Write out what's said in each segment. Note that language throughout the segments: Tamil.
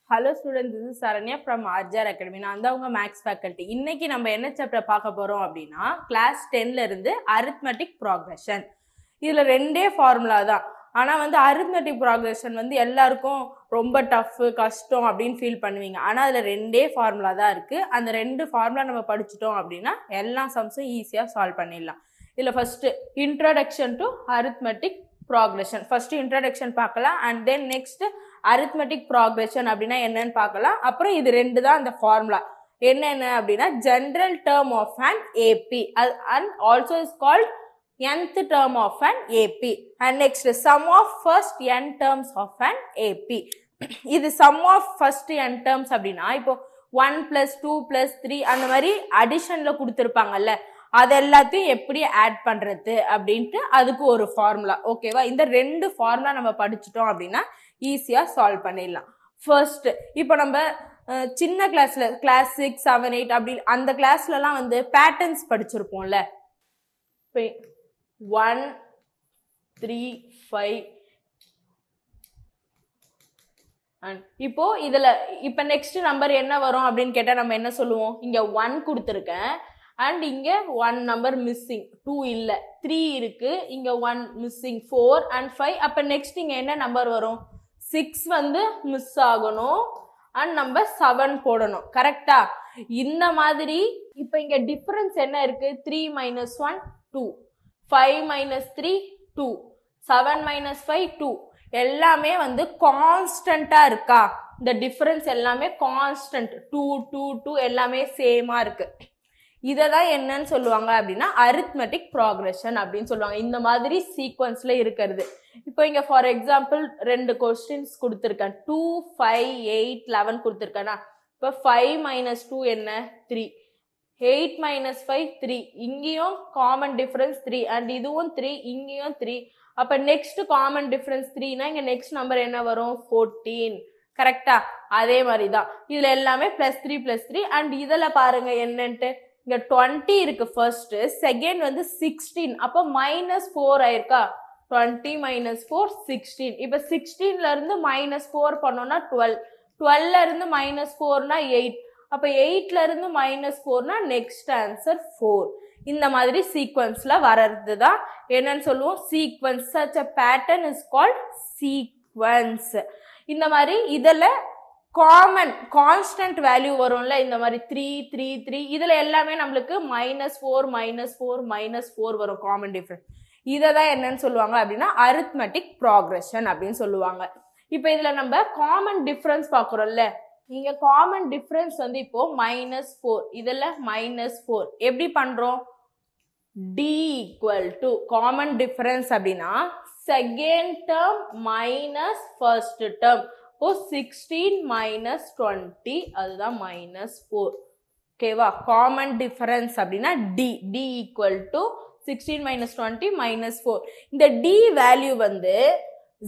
Hello students, this is Saranya from RJR Academy. நான் தான் உங்க மேக்ஸ் ஃபேக்கல்டி. இன்னைக்கு நம்ம என்ன சாப்டர் பார்க்க போறோம் அப்படின்னா கிளாஸ் 10ல இருந்து அரித்மெட்டிக் ப்ராக்ரெஷன். இதுல ரெண்டே ஃபார்முலா தான். ஆனா அரித்மெட்டிக் ப்ராக்ரெஷன் எல்லாருக்கும் ரொம்ப டஃப் கஷ்டம் அப்படின்னு ஃபீல் பண்ணுவீங்க. ஆனா அதுல ரெண்டே ஃபார்முலா தான் இருக்கு. அந்த ரெண்டு ஃபார்முலா நம்ம படிச்சிட்டோம் அப்படின்னா எல்லா சம்ஸும் ஈஸியா சால்வ் பண்ணிடலாம். இதுல first introduction to arithmetic progression. First introduction பார்க்கலாம் and then next arithmetic progression அப்படினா என்னன்னு பார்க்கலாம். அப்புறம் இது ரெண்டு தான் அந்த ஃபார்முலா. என்ன அப்படினா general term of an AP and also is called nth term of an AP and next sum of first n terms of an AP. இது sum of first n terms அப்படினா இப்போ 1 plus 2 plus 3 அந்த மாதிரி அடிஷன்ல கொடுத்திருப்பாங்கல்ல, அது எல்லாத்தையும் எப்படி ஆட் பண்றது அப்படின்ட்டு அதுக்கு ஒரு ஃபார்முலா. ஓகேவா? இந்த ரெண்டு ஃபார்முலா நம்ம படிச்சிட்டோம் அப்படின்னா ஈஸியா சால்வ் பண்ணிடலாம். ஃபர்ஸ்ட் இப்போ நம்ம சின்ன கிளாஸ்ல கிளாஸ் 6, 7, 8 அப்படி அந்த கிளாஸ்லலாம் பேட்டர்ன்ஸ் படிச்சிருப்போம்ல. 1, 3, 5 இப்போ இதுல இப்ப நெக்ஸ்ட் நம்பர் என்ன வரும் அப்படின்னு கேட்டா நம்ம என்ன சொல்லுவோம்? இங்க 1 கொடுத்துருக்கேன் and இங்க 1 நம்பர் மிஸ்ஸிங், 2 இல்ல, 3 இருக்கு, இங்க 1 மிஸ்ஸிங், 4 and 5. அப்ப நெக்ஸ்ட் இங்க என்ன நம்பர் வரும்? 6 மிஸ் ஆகணும் and நம்பர் 7 போடணும். கரெக்டா? இந்த மாதிரி இப்ப இங்க டிஃபரன்ஸ் என்ன இருக்கு? 3 minus 1 2, 5 minus 3 2, 7 minus 5 2. எல்லாமே கான்ஸ்டன்டா இருக்கா? இந்த டிஃபரன்ஸ் எல்லாமே கான்ஸ்டன்ட், 2 2 2 எல்லாமே சேமா இருக்கு. இததான் என்னன்னு சொல்லுவாங்க அப்படின்னா அரித்மெட்டிக் ப்ராக்ரெஷன் அப்படின்னு சொல்லுவாங்க. இந்த மாதிரி சீக்வன்ஸ்ல இருக்கிறது. இப்போ இங்க ஃபார் எக்ஸாம்பிள் ரெண்டு கொஸ்டின்ஸ் கொடுத்துருக்கேன். 2, 5, 8, 11 கொடுத்துருக்கேன்னா இப்போ 5 minus 2 என்ன? 3. 8 minus 5 3. இங்கேயும் காமன் டிஃபரன்ஸ் 3 அண்ட் இதுவும் 3, இங்கேயும் 3. அப்ப நெக்ஸ்ட் காமன் டிஃபரன்ஸ் 3னா இங்க நெக்ஸ்ட் நம்பர் என்ன வரும்? 14. கரெக்டா? அதே மாதிரி தான் இதுல எல்லாமே +3 +3 அண்ட் இதுல பாருங்க என்னன்ட்டு இங்க 20 இருக்கு ஃபர்ஸ்ட், செகண்ட் 16, அப்ப -4 ஆயிருக்கா? 20 minus 4 16. இப்ப 16ல இருந்து -4 பண்ணோம்னா 12, 12ல இருந்து -4னா 8, அப்ப 8ல இருந்து -4னா நெக்ஸ்ட் ஆன்சர் 4. இந்த மாதிரி சீக்வன்ஸ்ல வர்றது தான் என்னன்னு சொல்லுவோம்? Sequence. such a pattern is called sequence. இந்த மாதிரி இதுல காமன் கான்ஸ்டன்ட் வேல்யூ வரும்ல, இந்த மாதிரி 3 3 3, இதுல எல்லாமே நம்மளுக்கு -4 -4 -4 வரும் காமன் டிஃபரன்ஸ். இததான் என்னன்னு சொல்லுவாங்க அப்படின்னா அரித்மெட்டிக் ப்ராக்ரெஷன் அப்படின்னு சொல்லுவாங்க. இப்ப இதுல நம்ம காமன் டிஃபரன்ஸ் பாக்குறோம்ல, இங்க காமன் டிஃபரன்ஸ் இப்போ -4, இதுல -4 எப்படி பண்றோம்? D equal to common difference அப்படின்னா second term minus first term. இப்போ 16 minus 20 அதுதான் -4. ஓகேவா? காமன் டிஃபரன்ஸ் அப்படின்னா D equal to 16 minus 20 -4. இந்த D வேல்யூ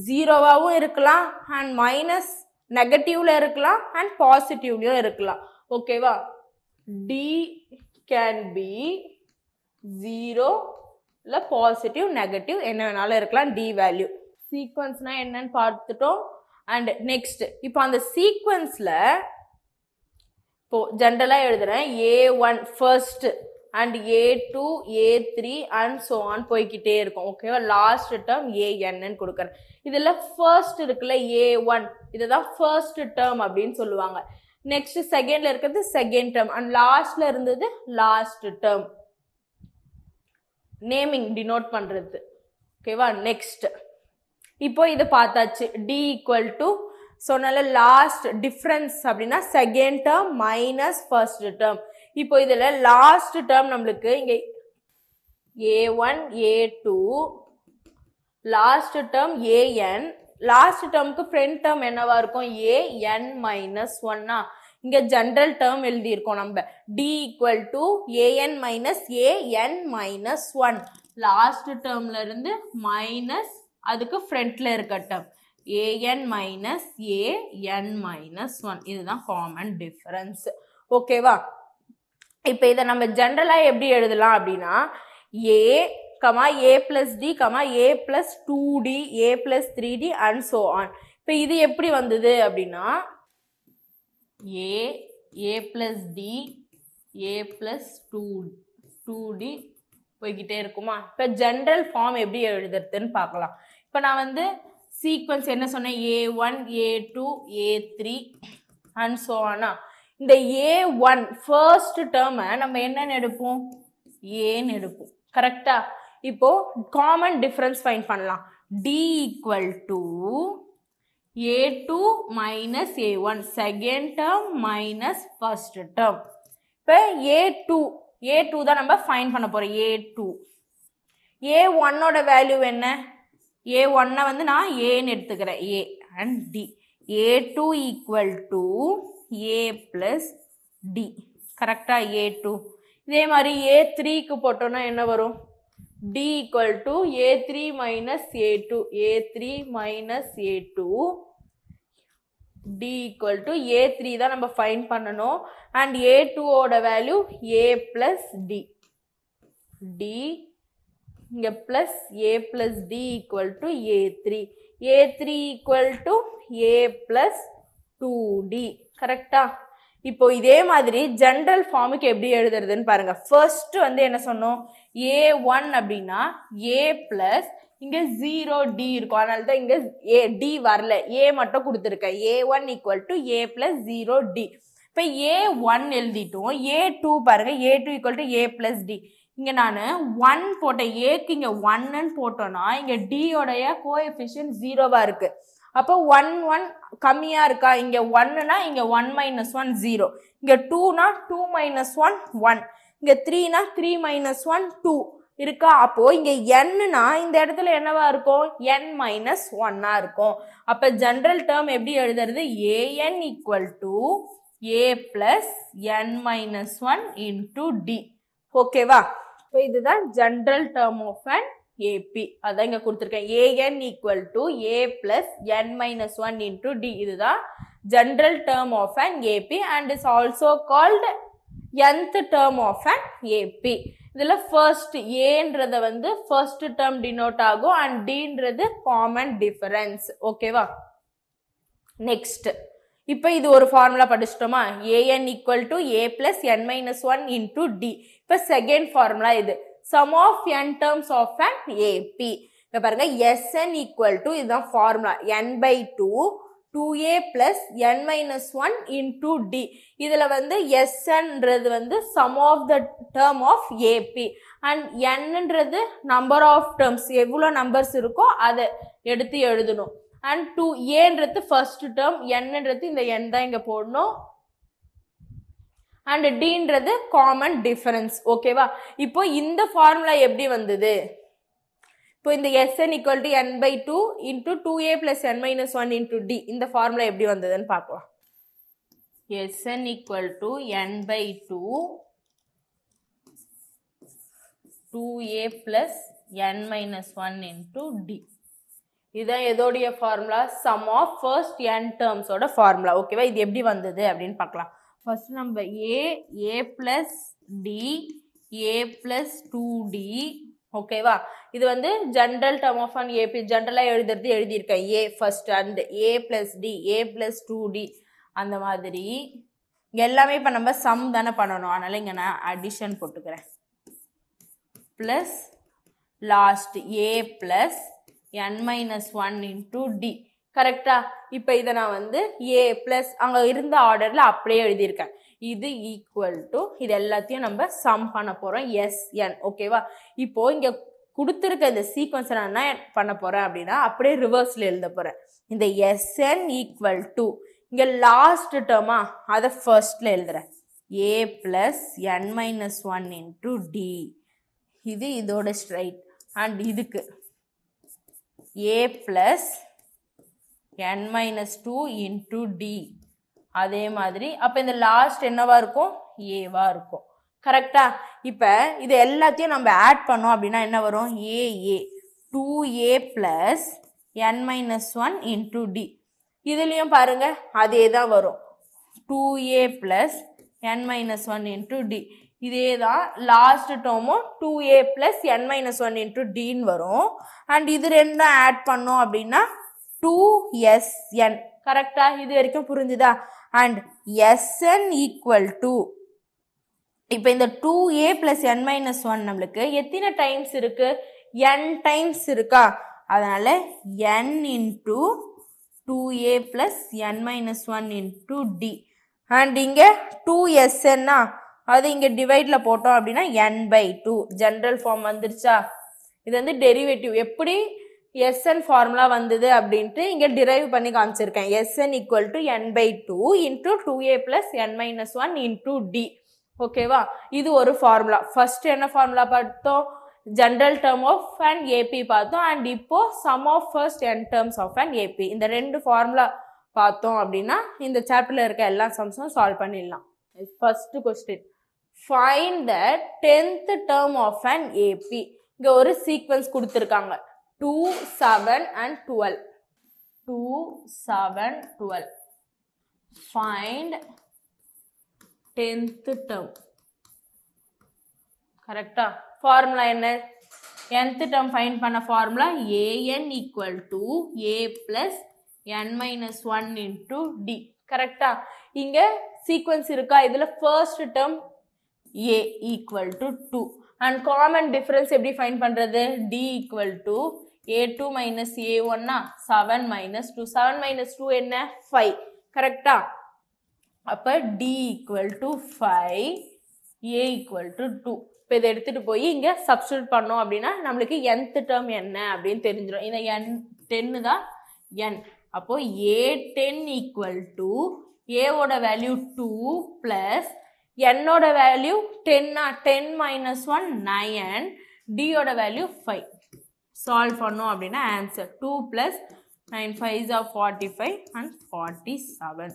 ஜீரோவாகவும் இருக்கலாம் அண்ட் மைனஸ் நெகட்டிவ்ல இருக்கலாம் அண்ட் பாசிட்டிவ்லயும் இருக்கலாம். ஓகேவா? D can be 0 இல்ல பாசிட்டிவ் நெகட்டிவ் என்ன வேணாலும் இருக்கலாம். D வேல்யூ சீக்வன்ஸ்னா என்னன்னு பார்த்துட்டோம். அண்ட் நெக்ஸ்ட் இப்போ அந்த சீக்வன்ஸ்ல இப்போ ஜெனரலா எழுதுறேன். A1 first and A2 A3 and so on போய்கிட்டே இருக்கும். ஓகேவா? லாஸ்ட் டேர்ம் AN கொடுக்கறேன். இதுல ஃபர்ஸ்ட் இருக்குல்ல A1, இதுதான் ஃபர்ஸ்ட் டேர்ம் அப்படின்னு சொல்லுவாங்க. நெக்ஸ்ட் செகண்ட்ல இருக்கிறது செகண்ட் டேர்ம் அண்ட் லாஸ்ட்ல இருந்தது லாஸ்ட் டேர்ம். நேமிங் டினோட் பண்றது. ஓகேவா? நெக்ஸ்ட் இப்போ இது பார்த்தாச்சு. D equal to சொன்னால லாஸ்ட் டிஃபரன்ஸ் அப்படின்னா second term minus first term. இப்போ இதுல லாஸ்ட் டேர்ம் நம்மளுக்கு இங்க A1 A2, last term AN, last டேர்முக்கு ஃப்ரண்ட் டேர்ம் என்னவா இருக்கும்? AN -1. இங்க ஜெனரல் டேர்ம் எழுதி இருக்கோம் நம்ம. D equal to AN minus AN -1. Last டேர்ம்ல இருந்து மைனஸ் அதுக்கு ஃப்ரண்ட்ல இருக்க டேர்ம் AN minus AN -1. இதுதான் காமன் டிஃபரன்ஸ். ஓகேவா? இப்ப இதை நம்ம ஜெனரலா எப்படி எழுதலாம் அப்படின்னா A, A plus D, A plus 2D, A plus 3D and so on. இப்ப இது எப்படி வந்தது அப்படின்னா a plus d a plus 2d போய்கிட்டே இருக்குமா? இப்போ ஜென்ரல் ஃபார்ம் எப்படி எழுதுறதுன்னு பார்க்கலாம். இப்போ நான் வந்து சீக்வன்ஸ் என்ன சொன்னேன், a1 a2 a3 and so ஆனா. இந்த a1 ஃபர்ஸ்ட் டேர்மை நம்ம என்னன்னு எடுப்போம், ஏன்னு எடுப்போம். கரெக்டா? இப்போ காமன் டிஃபரன்ஸ் ஃபைண்ட் பண்ணலாம். d equal to a2 minus a1 second term minus first term. இப்போ a2 தான் நம்ம ஃபைண்ட் பண்ண போறோம். a1 ஓட வேல்யூ என்ன, a1 வந்து நான் ஏன்னு எடுத்துக்கிறேன், a and d. a2 equal to a plus d. கரெக்டா? a2 இதே மாதிரி a3க்கு போட்டோம்னா என்ன வரும், d equal to a3 minus a2 a3 minus a2 d equal to a3 தான் நம்ம ஃபைண்ட் பண்ணணும். அண்ட் a2 ஓட வேல்யூ a பிளஸ் d. இங்க plus a plus d equal to a3 equal to a plus 2d. கரெக்டா? இப்போ இதே மாதிரி ஜென்ரல் ஃபார்முக்கு எப்படி எழுதுறதுன்னு பாருங்க. ஃபர்ஸ்ட் வந்து என்ன சொன்னோம், a1 அப்படின்னா a பிளஸ் இங்க 0d இருக்கும், அதனால தான் இங்க d வரல, a மட்டும் கொடுத்துருக்கேன். a1 equal to a plus 0d. இப்போ a1 எழுதிட்டோம். a2 பாருங்க, a2 equal to a plus d. இங்க நான் 1 போட்டேன், ஏக்கு இங்க 1ன்னு போட்டோம்னா இங்க d உடைய கோஎஃபிஷியன்ட் 0வா இருக்கு. அப்போ 1 கம்மியா இருக்கா, இங்க 1னா இங்க 1 minus 1 0, இங்க 2னா 2 minus 1 1, இங்க 3னா 3 minus 1 2 இருக்கா. அப்போ இங்க nனா இந்த இடத்துல என்னவா இருக்கும், n minus 1ஆ இருக்கும். அப்ப ஜெனரல் டேர்ம் எப்படி எழுதுறது, an equal to a plus n minus 1 into d. ஓகேவா? இப்போ இதுதான் general term of an AP. அதான் இங்க கொடுத்துருக்கேன், an equal to a plus n minus 1 into d. இதுதான் general term of an AP and is also called nth term of an AP. இதுல ஃபர்ஸ்ட் ஏன்றத வந்து ஃபர்ஸ்ட் டேர்ம் டினோட் ஆகும் அண்ட் டின்றது காமன் டிஃபரன்ஸ். ஓகேவா? நெக்ஸ்ட் இப்போ இது ஒரு ஃபார்முலா படிச்சிட்டோமா, an equal to a plus n minus 1 into d. இப்போ செகண்ட் ஃபார்முலா இது, sum of n terms of an AP. இப்போ பாருங்க, sn ஈக்குவல் டு இதுதான் formula, n by 2 2a plus n minus 1 into d. இதுல வந்து sன்றது வந்து sum of the term of AP and nன்றது number of terms, எவ்வளோ நம்பர்ஸ் இருக்கோ அதை எடுத்து எழுதணும். and 2aன்றது first term, nன்றது இந்த n தான் இங்க போடணும் and dன்றது common difference. ஓகேவா? இப்போ இந்த ஃபார்முலா எப்படி வந்தது, இப்போ இந்த sn equal to n by 2 into 2a plus n minus 1 into d. இந்த ஃபார்முலா எப்படி வந்ததுன்னு பார்க்கலாம். sn equal to n by 2 2a plus n minus 1 into d. இதுதான் எதோடைய formula, sum of first n terms ஓட ஃபார்முலா. ஓகேவா? இது எப்படி வந்தது அப்படின்னு பார்க்கலாம். ஃபர்ஸ்ட் நம்ம a plus d a plus 2d. ஓகேவா? இது வந்து general term of an AP, ஜெனரலா எழுதுறது எழுதியிருக்கேன், a first and a plus d a plus 2d. அந்த மாதிரி எல்லாமே இப்போ நம்ம சம் தானே பண்ணணும், அதனால இங்க நான் அடிஷன் போட்டுக்கிறேன். Plus last a plus n minus 1 into d. கரெக்டா? இப்போ இதை நான் வந்து a பிளஸ் அங்கே இருந்த ஆர்டர்ல அப்படியே எழுதியிருக்கேன். இது ஈக்குவல் டு இது எல்லாத்தையும் நம்ம சம் பண்ண போறோம், sn. ஓகேவா? இப்போ இங்க கொடுத்துருக்க இந்த சீக்வன்ஸ் நான் என்ன பண்ண போறேன் அப்படின்னா அப்படியே ரிவர்ஸ்ல எழுத போறேன். இந்த sn ஈக்குவல் டு இங்க லாஸ்ட் டேர்மா அதை ஃபர்ஸ்ட்ல எழுதுறேன், a plus n minus 1 into d. இது இதோட ஸ்ட்ரைட் அண்ட் இதுக்கு a plus n minus 2 into d. அதே மாதிரி அப்ப இந்த லாஸ்ட் என்னவா இருக்கும், ஏவா இருக்கும். கரெக்டா? இப்ப இது எல்லாத்தையும் நம்ம ஆட் பண்ணோம் அப்படின்னா என்ன வரும், a 2a plus n minus 1 into d. இதுலயும் பாருங்க அதே தான் வரும், 2a plus n minus 1 into d. இதே தான் லாஸ்ட் டேர்மும் 2a plus n minus 1 into d வரும். அண்ட் இது ரெண்டும் ஆட் பண்ணோம் அப்படின்னா 2sn. கரெக்டா? இது வரைக்கும் புரிஞ்சுதா? அண்ட் Sn ஈக்குவல் டு இப்போ இந்த 2a plus n minus 1 நம்மளுக்கு எத்தனை டைம்ஸ் இருக்கு n டைம்ஸ் இருக்கா அதனால n into 2a plus n minus 1 into d and இங்க 2sn அது இங்க டிவைட்ல போட்டோம் அப்படின்னா n by 2 ஜெனரல் ஃபார்ம் வந்துருச்சா இது வந்து டெரிவேட்டிவ் எப்படி Sn ஃபார்முலா வந்தது அப்படின்ட்டு இங்க டிரைவ் பண்ணி காமிச்சிருக்கேன் Sn equal to n by 2 into 2a plus n minus 1 into d ஓகேவா இது ஒரு ஃபார்முலா ஃபர்ஸ்ட் என்ன ஃபார்முலா பார்த்தோம் general term of an AP பார்த்தோம் அண்ட் இப்போ sum of first n terms of an AP இந்த ரெண்டு ஃபார்முலா பார்த்தோம் அப்படின்னா இந்த சாப்டர்ல இருக்க எல்லா சம்ஸும் சால்வ் பண்ணிடலாம் first question find the 10th term of an AP இங்க ஒரு சீக்வென்ஸ் கொடுத்திருக்காங்க 2 7 and 12 2 7 12 find 10th term கரெக்ட்டா ஃபார்முலா என்ன nth term ஃபைண்ட் பண்ண formula an equal to a plus n minus 1 into d கரெக்ட்டா இங்க சீக்வென்ஸ் இருக்கா இதுல first term a equal to 2 and common difference எப்படி ஃபைண்ட் பண்றது d equal to a2 minus a1 7 minus 2 7 minus 2 என்ன 5 கரெக்ட்டா அப்ப d equal to 5 a equal to 2 இப்போ இதை எடுத்துட்டு போய் இங்க சப்ஸ்டிட்யூட் பண்ணோம் அப்படின்னா நம்மளுக்கு nth டேர்ம் என்ன அப்படின்னு தெரிஞ்சிடும் இந்த n 10 தான் n அப்போ a10 equal to a ஓட வேல்யூ 2 plus n ஓட வேல்யூ 10 10 minus 1 9 d ஓட வேல்யூ 5 சால்வ் பண்ணோம் அப்படின்னா answer 2 plus 9 5s are 45 and 47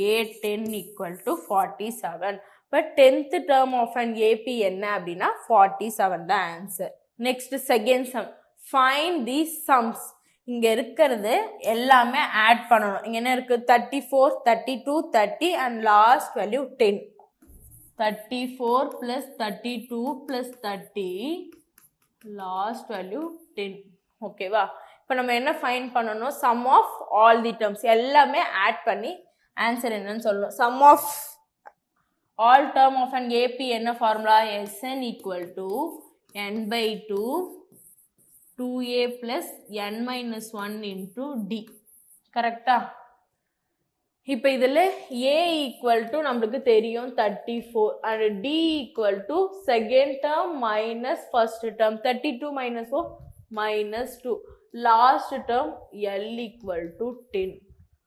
a10 equal to 47 but 10th term of an AP என்ன அப்படின்னா 47 தான் answer next second sum find these sums இங்க இருக்கிறது எல்லாமே ஆட் பண்ணணும் இங்க என்ன இருக்கு 34 32 30 and last value 10 34 plus 32 plus 30 last value 10 ஓகேவா இப்போ நம்ம என்ன ஃபைண்ட் பண்ணணும் sum of all the terms எல்லாமே ஆட் பண்ணி ஆன்சர் என்னன்னு சொல்லணும் sum of all term of an AP என்ன formula Sn equal to n by 2 2a plus n minus 1 into d கரெக்டா இப்போ இதில் a equal to நம்மளுக்கு தெரியும் 34 and d equal to second term minus first term 32 minus 4 minus 2 last term l equal to 10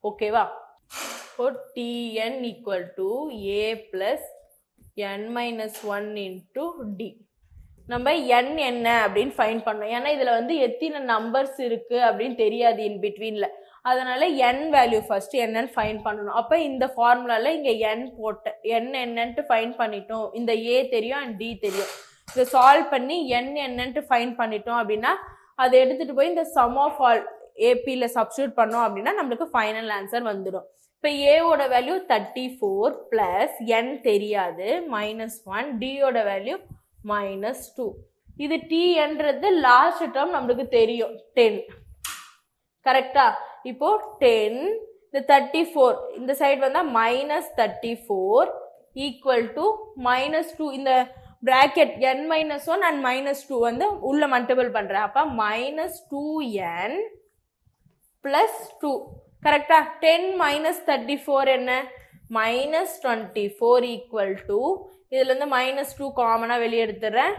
ஓகேவா இப்போ tn equal to a plus n minus 1 into d நம்ம n என்ன அப்படின்னு ஃபைண்ட் பண்ணோம் ஏன்னா இதில் வந்து எத்தனை நம்பர்ஸ் இருக்கு அப்படின்னு தெரியாது இன் பிட்வீனில் அதனால n வேல்யூ ஃபர்ஸ்ட் என்னன்னு ஃபைண்ட் பண்ணணும் அப்போ இந்த ஃபார்முலாவில் இங்கே n போட்டேன் n என்னன்ட்டு ஃபைண்ட் பண்ணிட்டோம் இந்த a தெரியும் அண்ட் d தெரியும் இதை சால்வ் பண்ணி n என்னன்ட்டு ஃபைண்ட் பண்ணிட்டோம் அப்படின்னா அதை எடுத்துகிட்டு போய் இந்த சம் ஆஃப் ஆல் ஏபியில் சப்ஸ்டியூட் பண்ணோம் அப்படின்னா நம்மளுக்கு ஃபைனல் ஆன்சர் வந்துடும் இப்போ ஏவோட வேல்யூ 34 ப்ளஸ் n தெரியாது -1 டியோட வேல்யூ -2 இது tன்றது லாஸ்ட் டேர்ம் நம்மளுக்கு தெரியும் 10 கரெக்டா இப்போ 10 இந்த 34 இந்த சைடு வந்தா -34 ஈக்குவல் டு -2 இந்த bracket n minus 1 and -2 வந்து உள்ள மல்டிபிள் பண்றேன் அப்ப -2n plus 2 கரெக்டா 10 minus 34 என்ன -24 equal to இதுல இருந்து -2 காமனா வெளிய எடுத்துறேன்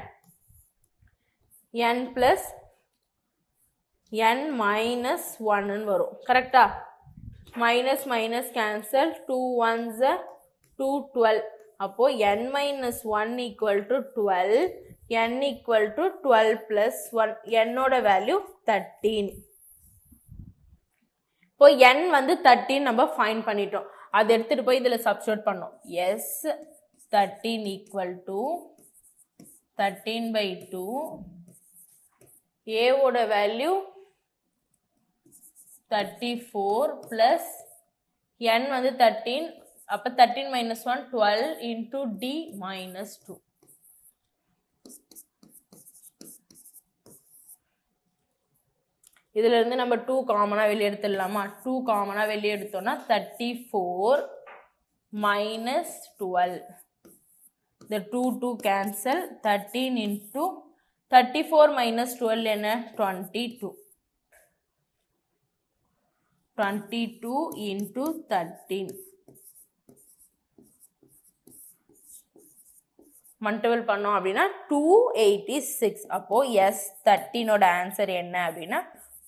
n plus n minus 1 ன்னு வரும் கரெக்டா minus cancel 2 ones 2 12 அப்போ n minus 1 equal to 12 n equal to 12 plus 1 n ஓட வேல்யூ 13 இப்போ n வந்து 13 நம்ம ஃபைண்ட் பண்ணிட்டோம் அதை எடுத்துட்டு போய் இதுல சப்ஸ்டிட்யூட் பண்ணோம் s 13 equal to 13 by 2 a ஓட வேல்யூ 34 plus n வந்து 13 அப்ப 13 minus 1 12 into d minus 2 இதிலிருந்து நம்ம 2 காமனா வெளிய எடுத்துடலாமா 2 காமனா வெளிய எடுத்தோம்னா 34 minus 12. The 2 cancel. 13 into 34 minus 12 என்ன 22. 22 into 13. மல்டிபிள் பண்ணோம் அப்படின்னா 286. அப்போ S13 ஓட ஆன்சர் என்ன அப்படின்னா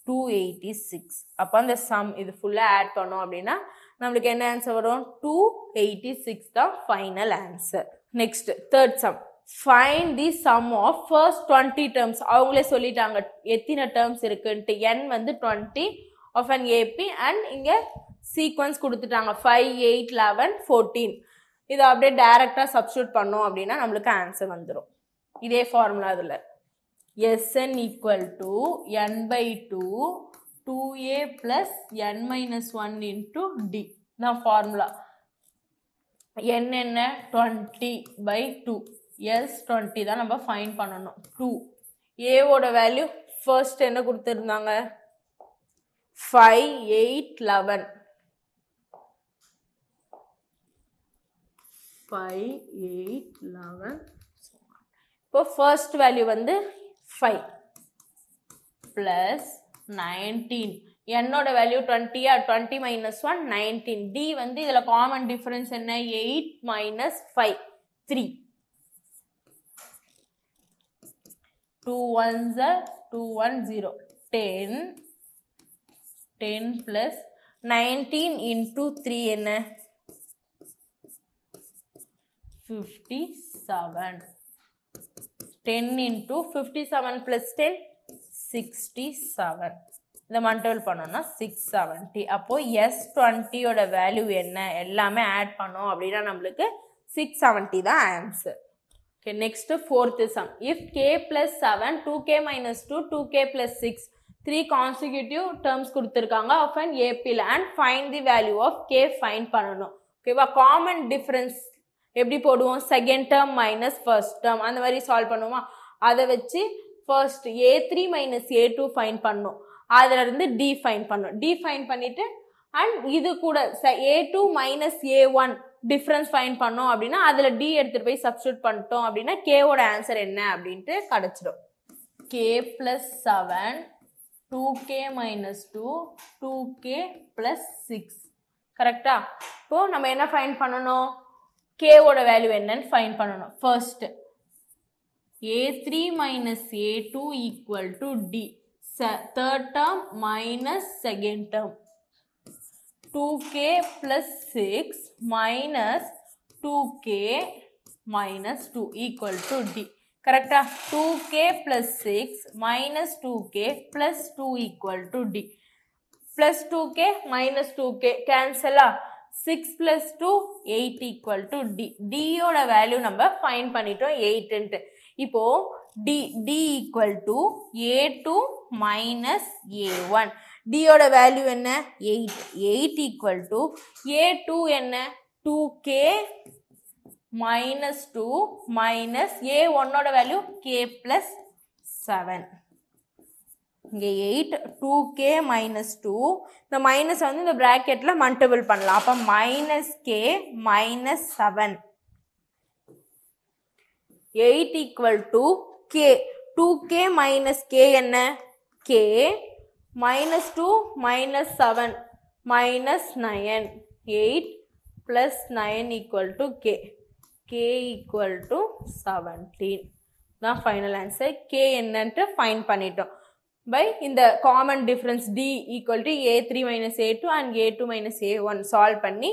286. அப்போ அந்த சம் இது ஃபுல்லா ஆட் பண்ணோம் அப்படின்னா நம்மளுக்கு என்ன ஆன்சர் வரும் 286 தான் final answer. Next third sum. Find the sum of first 20 terms. அவங்களே சொல்லிட்டாங்க எத்தனை டேர்ம்ஸ் இருக்குன்ட்டு. n வந்து 20 of an AP and இங்க சீக்வன்ஸ் கொடுத்துட்டாங்க 5 8 11 14. இதை அப்படியே டைரக்டா சப்ஸ்டிட்யூட் பண்ணோம் அப்படின்னா நம்மளுக்கு ஆன்சர் வந்துடும். இதே ஃபார்முலா இதுல Sn equal to n/2 2a plus n minus 1 into d தான் ஃபார்முலா. n என்ன 20/2. S 20 தான் நம்ம ஃபைண்ட் பண்ணணும். 2 a ஓட வேல்யூ ஃபர்ஸ்ட் என்ன கொடுத்திருந்தாங்க 5 8 11. 5 8 11. இப்போ ஃபர்ஸ்ட் வேல்யூ வந்து 5 plus 19. என்னோட வேல்யூ 20. 20 minus 1 19. D வந்து இதுல காமன் டிஃபரன்ஸ் என்ன 8 minus 5 3. 2 1s 2 1 0. 10 10 plus 19 into 3 என்ன 57. 10 into 57 plus 10 67. இதை மல்டிபிள் பண்ணோம்னா 670. அப்போ S20 ஓட வேல்யூ என்ன எல்லாமே ஆட் பண்ணோம் அப்படின்னா நம்மளுக்கு 670 தான் answer. Okay next fourth some. If k plus 7 2k minus 2 2k plus 6 3 consecutive terms கொடுத்துருக்காங்க ஆஃப் அன் ஏபியில் and find the value of k find பண்ணணும். ஓகேவா காமன் டிஃபரன்ஸ் எப்படி போடுவோம் second term minus first term அந்த மாதிரி சால்வ் பண்ணுவோமா. அதை வச்சு first a3 minus a2 find பண்ணணும். அதுல இருந்து d ஃபைண்ட் பண்ணணும். d ஃபைண்ட் பண்ணிட்டு அண்ட் இது கூட a2 minus a1 difference find பண்ணோம் அப்படின்னா அதுல d எடுத்துட்டு போய் சப்ஸ்டிட்யூட் பண்ணிட்டோம் அப்படின்னா k ஓட ஆன்சர் என்ன அப்படின்ட்டு கிடைச்சிடும். k plus 7 2k minus 2 2k plus 6 கரெக்டா. இப்போ நம்ம என்ன ஃபைண்ட் பண்ணணும் k ஓட வேல்யூ என்னன்னு ஃபைண்ட் பண்ணணும். First a3 minus a2 equal to d. Third term minus second term. 2k plus 6 minus 2k minus 2 equal to d. கரெக்டா. 2k plus 6 minus 2k plus 2 equal to d. Plus 2k minus 2k cancel. 6 plus 2 8 equal to d. d ஓட வேல்யூ நம்ம ஃபைண்ட் பண்ணிட்டோம் 8. இப்போ d equal to a2 minus a1. d ஓட வேல்யூ என்ன 8. 8 equal to a2 என்ன 2k minus 2 minus a1 ஓட வேல்யூ k plus 7. இங்கே 8 2k minus 2 இந்த மைனஸ் வந்து இந்த பிராக்கெட்ல மல்டிபிள் பண்ணலாம். அப்ப minus k minus 7. 8 equal to k. 2k minus k என்ன k minus 2 minus 7 minus 9. 8 plus 9 equal to k. k equal to 17. தான் ஃபைனல் ஆன்சர். k என்னன்ட்டு ஃபைண்ட் பண்ணிட்டோம் by இந்த common difference d equal to a3 minus a2 and a2 minus a1 solve பண்ணி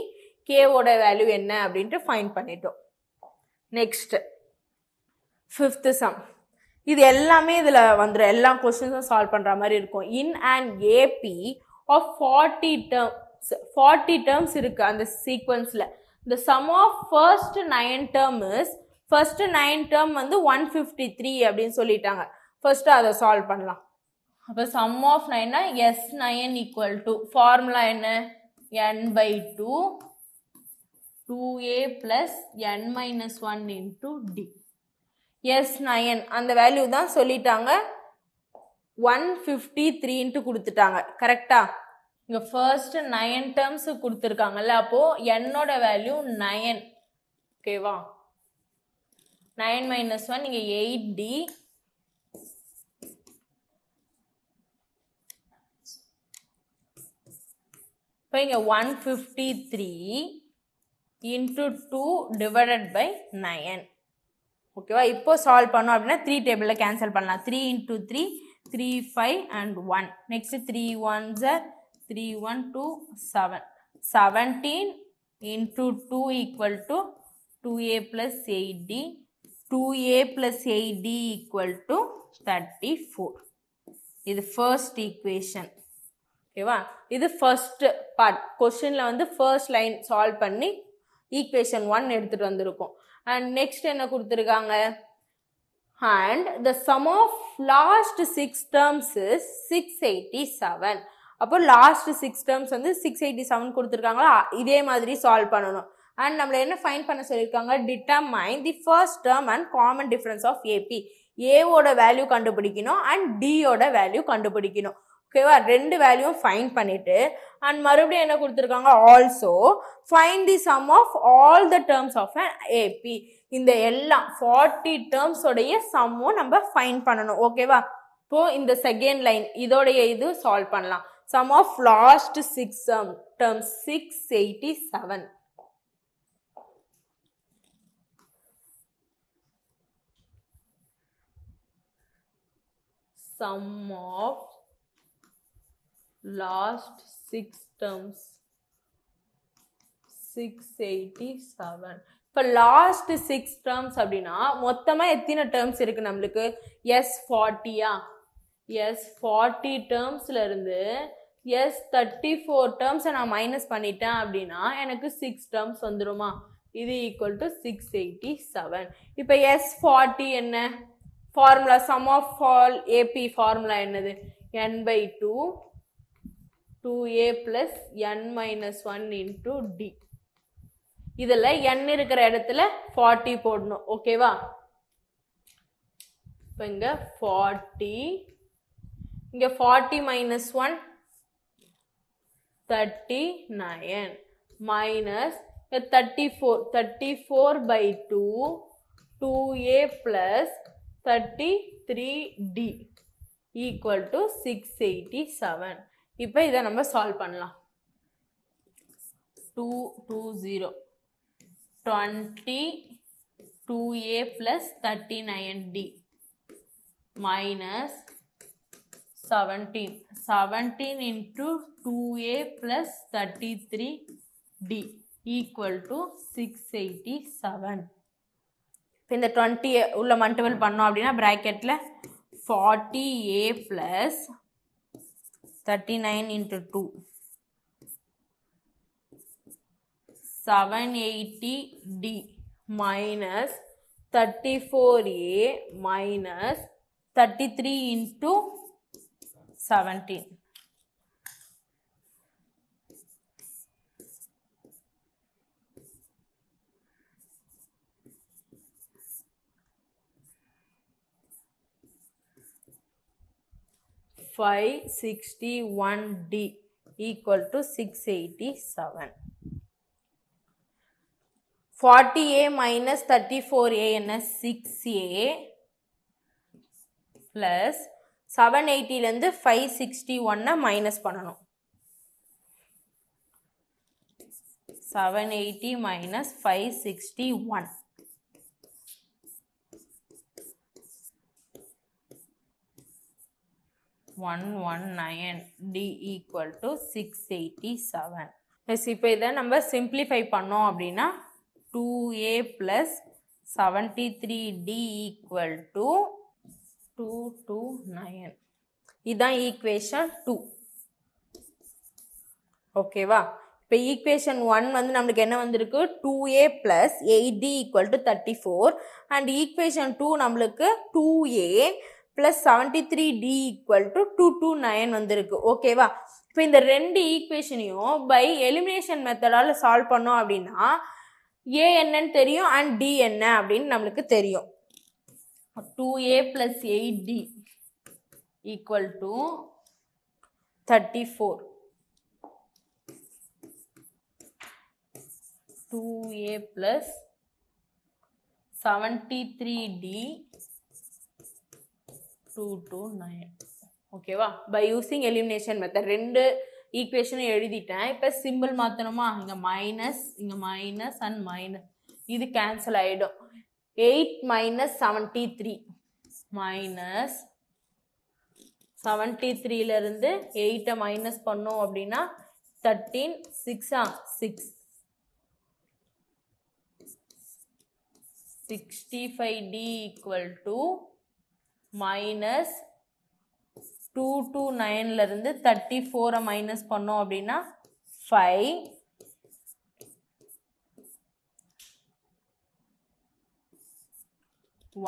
k ஓட வேல்யூ என்ன அப்படின்ட்டு ஃபைண்ட் பண்ணிட்டோம். Next fifth some. இது எல்லாமே இதுல வந்துடும். எல்லா கொஸ்டின்ஸும் சால்வ் பண்ற மாதிரி இருக்கும். In and AP of 40 terms இருக்கு அந்த சீக்வன்ஸ்ல. the sum of first 9 term is first 9 term வந்து 153 அப்படின்னு சொல்லிட்டாங்க. ஃபர்ஸ்ட் அதை சால்வ் பண்ணலாம். அப்போ sum of 9 S9 equal to formula என்ன n/2 2a plus n minus 1 into d. S9 அந்த வேல்யூ தான் சொல்லிட்டாங்க 153 கொடுத்துட்டாங்க. கரெக்டா. இங்க ஃபர்ஸ்ட் 9 டேர்ம்ஸ் கொடுத்துருக்காங்கல்ல, அப்போ என்னோட வேல்யூ 9. ஓகேவா? 9 minus 1 இங்க 8D. இப்போ இங்க 153 into 2 divided by 9. ஓகேவா? இப்போ சால்வ் பண்ணோம் அப்படின்னா 3 டேபிளில் கேன்சல் பண்ணலாம். 3 into 3 3 5 and 1. Next 3 1s are 3 1 2 7. 17 into 2 equal to 2a plus 8d. 2a plus 8d equal to 34. இது first equation. ஓகேவா? இது ஃபர்ஸ்ட் பார்ட். கொஸ்டின்ல வந்து ஃபர்ஸ்ட் லைன் சால்வ் பண்ணி ஈக்குவேஷன் 1 எடுத்துட்டு வந்திருக்கோம். அண்ட் நெக்ஸ்ட் என்ன கொடுத்துருக்காங்க? And the sum of last 6 terms is 687. அப்போ லாஸ்ட் 6 டேர்ம்ஸ் வந்து 687 கொடுத்துருக்காங்களா, இதே மாதிரி சால்வ் பண்ணணும். அண்ட் நம்மள என்ன ஃபைண்ட் பண்ண சொல்லியிருக்காங்க? Determine the first term and common difference of AP. ஏவோட வேல்யூ கண்டுபிடிக்கணும் அண்ட் டியோட வேல்யூ கண்டுபிடிக்கணும். ஓகேவா? ரெண்டு வேல்யூவும் ஃபைண்ட் பண்ணிட்டு அண்ட் மறுபடியும் என்ன கொடுத்துருக்காங்க? Also find the sum of all the terms of an AP. இந்த எல்லாம் 40 டேர்ம்ஸ் உடைய சம்மும் நம்ம ஃபைண்ட் பண்ணணும். ஓகேவா? இப்போ இந்த செகண்ட் லைன் இதோடைய இது சால்வ் பண்ணலாம். Sum of last 6 terms 687. Sum of last 6 terms 687. இப்போ லாஸ்ட் 6 டேர்ம்ஸ் அப்படின்னா மொத்தமா எத்தனை டேர்ம்ஸ் இருக்கு நம்மளுக்கு? S40யா? S40 டேர்ம்ஸ்ல இருந்து S34 டேர்ம்ஸை நான் மைனஸ் பண்ணிட்டேன் அப்படின்னா எனக்கு 6 டேர்ம்ஸ் வந்துருமா? இது ஈக்குவல் டு 687. இப்போ S40 என்ன formula? Sum of all AP formula என்னது? n by 2 2a plus n minus 1 into d. இதில் n இருக்கிற இடத்துல 40 போடணும். ஓகேவா? இப்போ இங்க 40, இங்க 40 minus 1 39 minus 34 by 2 2a plus 33d equal to 687. இப்போ இதை நம்ம சால்வ் பண்ணலாம். 220 20 2a plus 39d minus 17 into 2a plus 33d equal to 687. இப்போ இந்த 20 உள்ள மல்டிபிள் பண்ணோம் அப்படின்னா பிராக்கெட்ல 40a plus 39 into 2 780d minus 34a minus 33 into 17. $561d equal to 687. 40a minus 34a என்ன? 6a plus 780 இருந்து 561 மைனஸ் பண்ணணும். 780 minus 561 119d equal to 687. இப்போ இதை நம்ம சிம்பிளிஃபை பண்ணோம் அப்படின்னா 2a plus 73d equal to 229. இதுதான் ஈக்குவேஷன் 2. ஓகேவா? இப்போ ஈக்குவேஷன் 1 வந்து நம்மளுக்கு என்ன வந்திருக்கு? 2a plus 8d equal to 34 and equation 2 நம்மளுக்கு 2a plus 73d equal to 229 வந்திருக்கு. ஓகேவா? இப்போ இந்த ரெண்டு ஈக்குவேஷனையும் பை எலிமினேஷன் மெத்தடால சால்வ் பண்ணோம் அப்படின்னா a என்னன்னு தெரியும் and d என்ன அப்படின்னு நம்மளுக்கு தெரியும். 2a plus 8d equal to 34. 2a plus 73d 229. ஓகேவா? by using elimination method ரெண்டு ஈக்குவேஷன் எழுதிட்டேன். இப்போ சிம்பிள் மாற்றணுமா? இங்கே மைனஸ், இங்கே மைனஸ் அண்ட் மைனஸ், இது கேன்சல் ஆகிடும். 8 minus 73 மைனஸ் 73லேருந்து 8 மைனஸ் பண்ணோம் அப்படின்னா 13 6 6 65d equal to minus 229லேருந்து 34 minus பண்ணோம் அப்படின்னா 5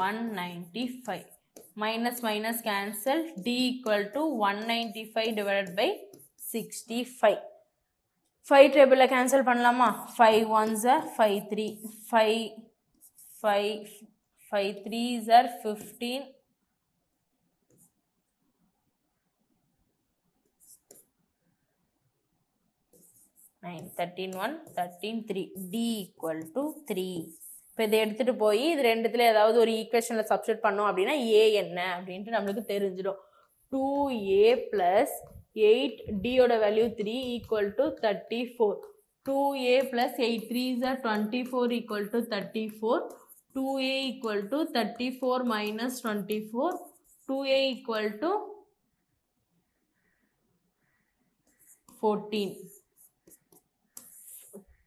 195 minus minus cancel d equal to 195 divided by 65. 5 table cancel பண்ணலாமா? 5 ones are 5 3 5 3s are 15 9 13 1 13 3 d equal to 3. இப்போ இதை எடுத்துகிட்டு போய் இது ரெண்டுத்துல ஏதாவது ஒரு ஈக்குவேஷனில் சப்ஸ்டிட் பண்ணோம் அப்படின்னா ஏ என்ன அப்படின்ட்டு நம்மளுக்கு தெரிஞ்சிடும். 2a plus 8d ஓட value 3 equal to 34. 2a plus 8 3s are 24 equal to 34. 2a equal to 34 minus 24. 2a equal to 14.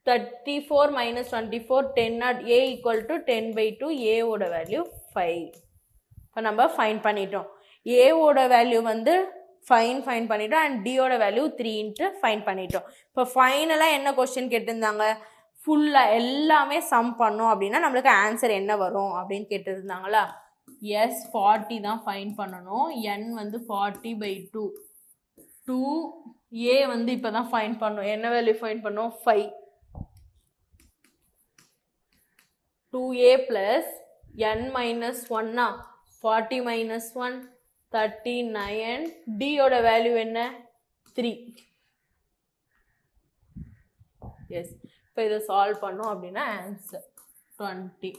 34 minus 24 10 not a equal to 10 by 2. a ஓட வேல்யூ 5. இப்போ நம்ம ஃபைன் பண்ணிட்டோம். a ஓட வேல்யூ வந்து ஃபைன் பண்ணிட்டோம் அண்ட் d ஓட வேல்யூ 3 ஃபைன் பண்ணிட்டோம். இப்போ ஃபைனலாக என்ன கொஸ்டின் கேட்டிருந்தாங்க? ஃபுல்லாக எல்லாமே சம் பண்ணோம் அப்படின்னா நம்மளுக்கு ஆன்சர் என்ன வரும் அப்படின்னு கேட்டிருந்தாங்களா? எஸ் 40 தான் ஃபைன் பண்ணணும். n வந்து 40 by 2. 2a வந்து இப்போ தான் ஃபைன் பண்ணோம். என்ன வேல்யூ ஃபைன் பண்ணோம்? 5. 2a plus n minus 1 40 minus 1 39. d ஓட வேல்யூ என்ன? 3. எஸ் இப்போ இதை சால்வ் பண்ணோம் அப்படின்னா answer 20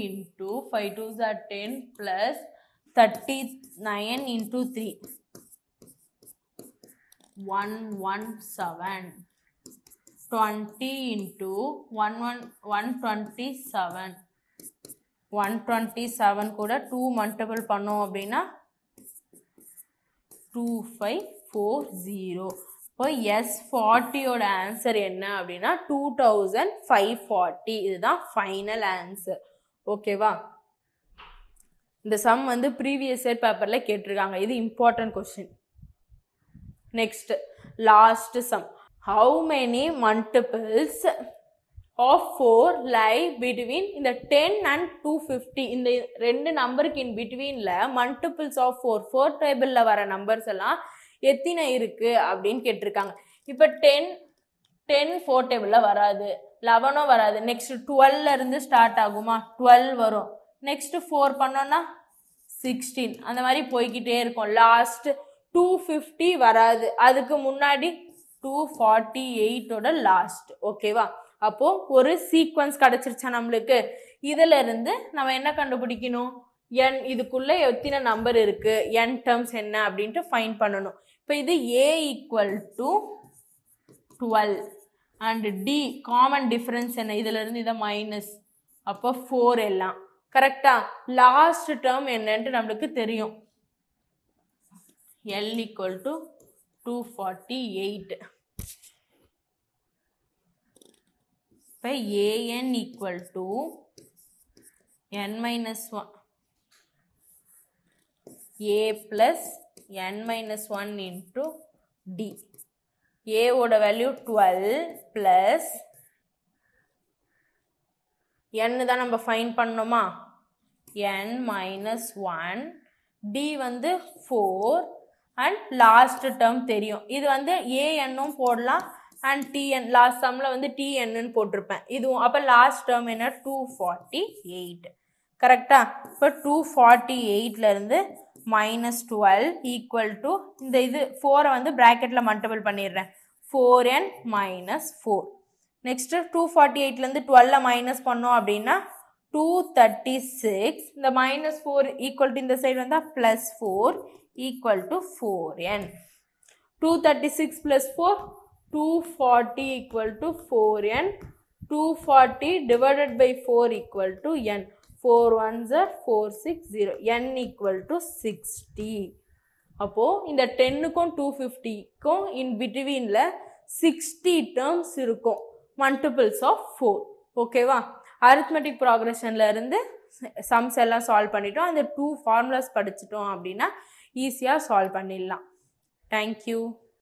into 5 2s are 10 plus 39 into 3 117. 20 into 127. 127 கூட 2 மல்டிபிள் பண்ணோம் அப்படின்னா 2540. இப்போ S40 ஓட ஆன்சர் என்ன அப்படின்னா 2540. இதுதான் ஃபைனல் ஆன்சர். ஓகேவா? இந்த சம் வந்து ப்ரீவியஸ் இயர் பேப்பரில் கேட்டிருக்காங்க. இது important question. Next last some. How many multiples of 4 lie between இந்த 10 and 250? இந்த ரெண்டு நம்பருக்கு இன் பிட்வீன்ல மல்டிபிள்ஸ் ஆஃப் 4 டேபிள்ல வர நம்பர்ஸ் எல்லாம் எத்தனை இருக்கு அப்படின்னு கேட்டிருக்காங்க. இப்போ 10 4 டேபிள்ல வராது, 11 வராது. நெக்ஸ்ட் 12ல இருந்து ஸ்டார்ட் ஆகுமா? 12 வரும். நெக்ஸ்ட் 4 பண்ணோம்னா 16. அந்த மாதிரி போய்கிட்டே இருக்கும். லாஸ்ட் 250 வராது. அதுக்கு முன்னாடி 248 ஓட லாஸ்ட். ஓகேவா? அப்போ ஒரு சீக்வன்ஸ் கிடைச்சிருச்சா நம்மளுக்கு? இதுல இருந்து நம்ம என்ன கண்டுபிடிக்கணும்? n இதுக்குள்ள எத்தனை நம்பர் இருக்கு, n டேர்ம்ஸ் என்ன அப்படின்ட்டு ஃபைண்ட் பண்ணணும். இப்போ இது a equal to 12 and d common difference என்ன? இதுல இருந்து இதை மைனஸ், அப்போ 4 எல்லாம் கரெக்டா? லாஸ்ட் டேர்ம் என்னன்ட்டு நம்மளுக்கு தெரியும். l equal to 248. இப்போ an equal to n minus 1 a plus n minus 1 into d. a ஓட வேல்யூ 12 plus n தான் நம்ம ஃபைண்ட் பண்ணோமா? n minus 1. d வந்து 4 அண்ட் லாஸ்ட் டேர்ம் தெரியும். இது வந்து ஏஎன்னும் போடலாம் அண்ட் டிஎன் லாஸ்ட் சம்மில் வந்து டிஎன்னு போட்டிருப்பேன். இதுவும் அப்போ லாஸ்ட் டேர்ம் என்ன? 248. கரெக்டா? இப்போ 248லேருந்து -12 ஈக்குவல் டு இந்த இது 4 வந்து ப்ராக்கெட்டில் மல்டிபிள் பண்ணிடுறேன். 4n - 4. நெக்ஸ்ட் 248லேருந்து 12 மைனஸ் பண்ணோம் அப்படின்னா 236. இந்த -4 ஈக்குவல் டு இந்த சைடு வந்தால் +4 equal to 4n. 236 + 4 240 equal to 4n. 240 divided by 4 equal to n. 4 ones are 460. n equal to 60. அப்போ இந்த 10க்கும் 250க்கும் in betweenல 60 terms இருக்கும் multiples of 4. ஓகேவா? அரித்மெட்டிக் ப்ராக்ரெஷன்ல இருந்து சம்ஸ் எல்லாம் சால்வ் பண்ணிட்டோம். அந்த 2 ஃபார்முலாஸ் படிச்சிட்டோம் அப்படின்னா ஈஸியாக சால்வ் பண்ணிடலாம். தேங்க்யூ.